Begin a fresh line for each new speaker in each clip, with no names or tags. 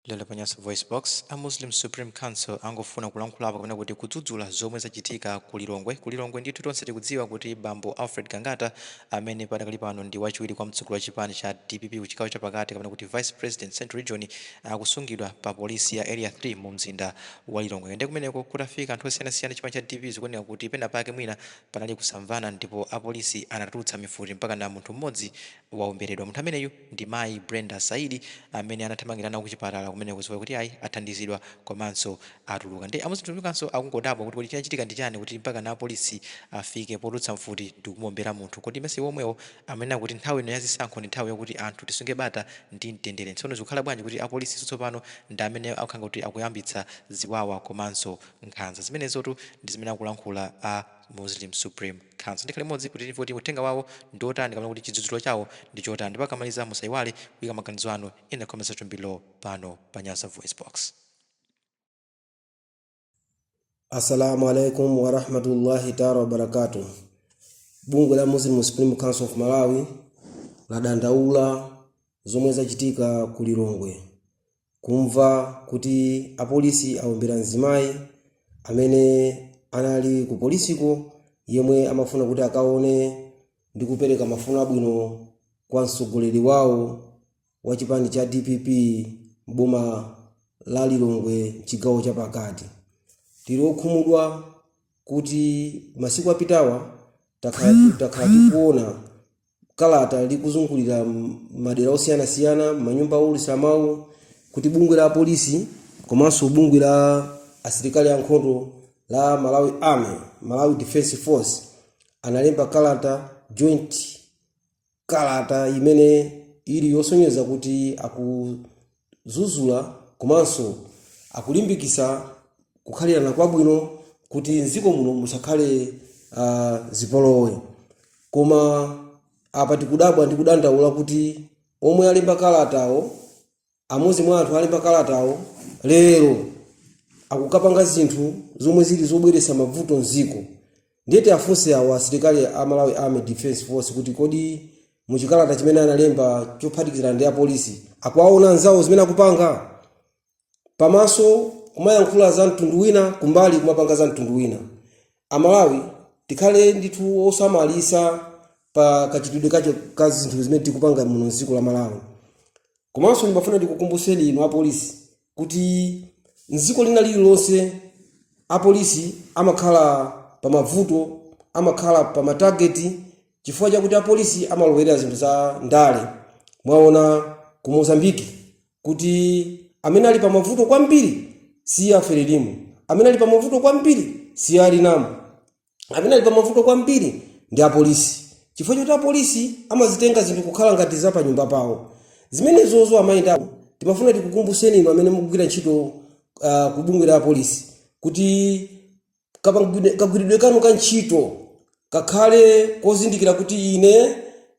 Lelo Panyaso Voice Box, a Muslim Supreme Council angofuna kulankhulapo kapena kuti kudzudzula zomwe zachitika ku Lilongwe. Ku Lilongwe ndithu tonse tikudziwa kuti Bambo Alfred Gangata amene padakali pano ndi wachiwiri kwa mtsogoleri wa chipani cha DPP ku chigawo chapakati kapena kuti Vice President Central Region akusungidwa pa polisi ya Area 3 mu mzinda wa Lilongwe. Ndi kumeneko kutafika anthu osiyanasiyana chipani cha DPP zikuoneka kuti pena pake mwina panali kusamvana ndipo apolisi anatulutsa mifuti mpaka na munthu mmodzi waomberedwa. Munthu ameneyu ndi Mayi Brenda Saidi amene anathamangirana ku chipatala kumene kuziwa kuti ayi athandizidwa komanso atuluka. Ndi Muslim Council akungodabwa kuti chinachitika ndi chani kuti mpaka na polisi afike potulutsa mfuti ndi kumuombera munthu. Kodi mese womwewo amene kuti nthawi ino yazisankho ndi nthawi yakuti anthu tisunge bata ndi mtendere. Tsono zikukhala bwanji kuti apolisi tsopano ndi amene akukhala kuti akuyambitsa ziwawa komanso nkhanza. Zimenezotu ndi zimene akulankhula a Muslim Supreme Council. Ndikhale modzi kuti tivoti uthenga wawo ndi otani kapena kuti chidzudzulo chawo ndi chotani. Ndipakamaliza musayiwale kuyika maganizo anu in the comment section below pano Panyaso Voice Box.
Assalamu alaikum wa rahmatullahi ta'ala wa barakatuh. Bunge la Muslim Supreme Council of Malawi ladandaula zomwe zachitika ku Lilongwe. Kumva kuti apolisi awombera mzimayi amene anali ku polisiko yemwe amafuna kuti akaone ndi kupereka mafuno abwino kwa mtsogoleri wawo wa chipani cha DPP boma la Lilongwe chigawo chapakati. Tili okhumudwa kuti masiku apitawa takhala tikuona kalata likuzungulira madera osiyanasiyana manyumba olisa mawu kuti bungwe la polisi komanso bungwe la asilikali ankhondo la Malawi Army, Malawi Defense Force analemba kalata joint kalata imene ili yosonyeza kuti akuzuzula komanso akulimbikisa kukhalirana kwabwino kuti nziko muno musakhale zipolowe. Koma apa tikudabwa ndi kudandaula kuti omwe alemba kalatawo amozi mwa anthu alemba kalatawo lero akukapanga zinthu zomwe zili zobweretsa mavuto nziko. Ndiyete afunse awo asilikali a Malawi Army Defense Force kuti kodi muchikalata chimene analemba chophatikizana ndi apolisi akuwaona anzawo zimene akupanga pamaso kumayankhula za mtundu wina kumbali kumapanga za mtundu wina. Amalawi tikhale ndithu osamalisa pa kachitidwe ka zinthu zimene tikupanga muno m'dziko la Malawi. Komanso ndimafuna ndikukumbuseni inu apolisi kuti nziko lina lililonse apolisi amakhala pa mavuto, amakhala pa matageti chifukwa chakuti apolisi amalowerera zinthu za ndale. Mwaona ku Mozambique kuti amene ali pa mavuto kwambiri si aferelimu, amene ali pa mavuto kwambiri si alinamu, amene ali pa mavuto kwambiri ndi apolisi. Chifukwa chakuti apolisi amazitenga zinthu kukhala ngati za pa nyumba pawo. Zimenezozo amayenda timafuna tikukumbuseni inu amene mukugwira ntchito kubungwe la polisi kuti kagwiridwe kanu ka ntchito kakhale kozindikira kuti ine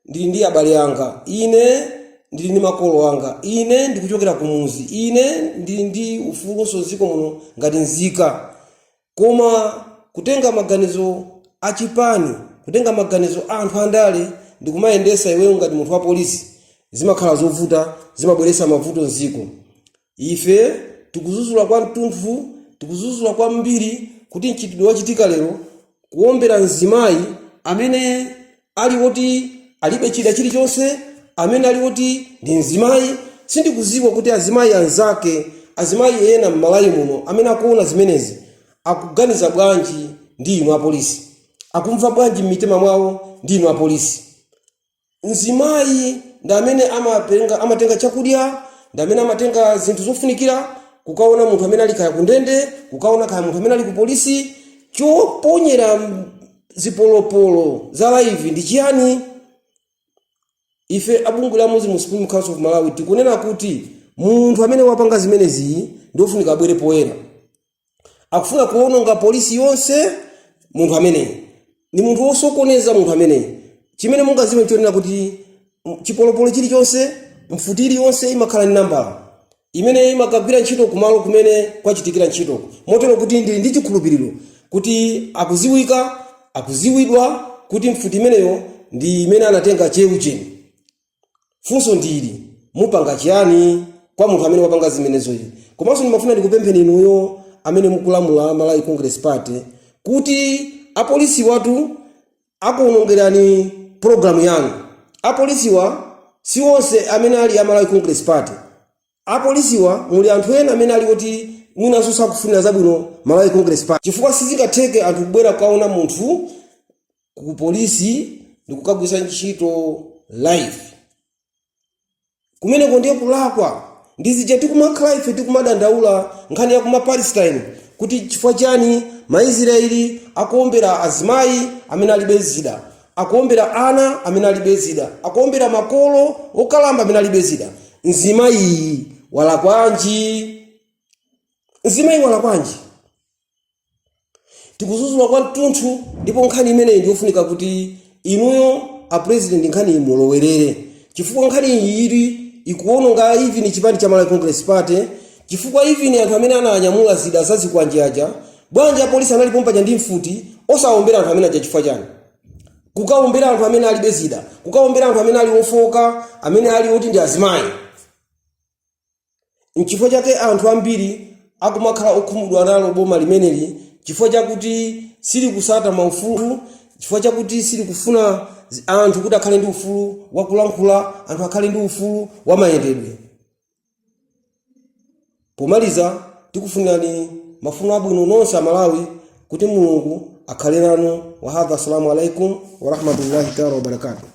ndili ndi abale anga, ine ndili ndi makolo anga, ine ndikuchokera kumuzi, ine ndili ndi ufulunso ziko muno ngati nzika. Koma kutenga maganizo achipani, kutenga maganizo anthu andale ndi kumayendesa iweyo ngati munthu wa polisi zimakhala zovuta, zimabweretsa mavuto nziko. Ife tikuzuzula kwa mtunthu, tikuzuzula kwa mbiri kuti nchitidwe wachitika lero kuombera mzimayi amene ali woti alibe chida chilichonse, amene ali woti ndi mzimayi. Sindikuziwa kuti azimayi anzake, azimayi ena m'Malawi muno amene akuona zimenezi akuganiza bwanji ndi inu apolisi, akumva bwanji m'mitima mwawo ndi inu apolisi. Mzimayi ndi amene amatenga chakudya, ndi amene amatenga zinthu zofunikira, kukaona munthu amene ali kaya kundende, kukaona kaya munthu amene ali ku polisi. Choponyera zipolopolo za live ndi chiyani? Ife abungwe la Muslim Supreme Council of Malawi tikunena kuti munthu amene wapanga zimenezi ndofunika abwere poyera. Akufuna kuononga polisi yonse, munthu amene ni munthu wosokoneza. Munthu amene chimene mungaziwe nchonena kuti chipolopolo chilichonse, mfutiri yonse imakhala ni nambala imene imakagwira ntchito kumalo kumene kwachitikira ntchito. Motero kuti ndi chikhulupiriro kuti akuziwika, akuziwidwa kuti mfuti imeneyo ndi imene anatenga cheucheni. Funso ndili mupanga chiyani? kwa munthu amene wapanga zimenezoyi. Komanso ndimafuna ndikupempheni inuyo amene mukulamula Malawi Congress Party kuti apolisi watu akuonongerani programu yanu. Apolisiwa si onse amene ali Malawi Congress Party. Apolisiwa muli anthu ena amene ali kuti mwinaso sakufunira zabwino Malawi Congress Party. Chifukwa sizikatheke anthu kubwera kukaona munthu ku polisi ndikukagwisa ntchito live. Kumeneko ndiye kulakwa. Ndizija tikumakhala ife tikumadandaula nkhani ya kuma Palestine kuti chifukwa chani Maisraeli akuombera azimayi amene alibe zida, akuombera ana amene alibe zida, akuombera makolo okalamba amene alibe zida. Nzimayi wala kwanji? Nzimayi wala kwanji? Tikuzuzula kwa mtunthu, ndipo nkhani imene ndiofunika kuti inuyo a president nkhani imulowerere. Chifukwa nkhani iyi ikuononga hivi ni chipani cha Malawi Congress Party. Chifukwa hivi ni anthu amene ananyamula zida zazikwanje aja. Bwanji apolisi analipompa ndi mfuti osaombera anthu amene aja chifukwa chani. Kukaombera anthu amene alibe zida, kukaombera anthu amene ali ofoka, amene ali oti ndi azimayi. Nchifukwa chake anthu ambiri akumakhala okhumudwa nalo boma limeneli chifukwa chakuti sili kusata maufulu, chifukwa chakuti sili kufuna anthu kuti akhale ndi ufulu wakulankhula, anthu akhale ndi ufulu wa mayendedwe. Pomaliza tikufunirani mafuno abwino nonse a Malawi kuti Mulungu akhale nanu. Wa hadha, assalamu alaikum wa rahmatullahi ta'ala wa barakatuh.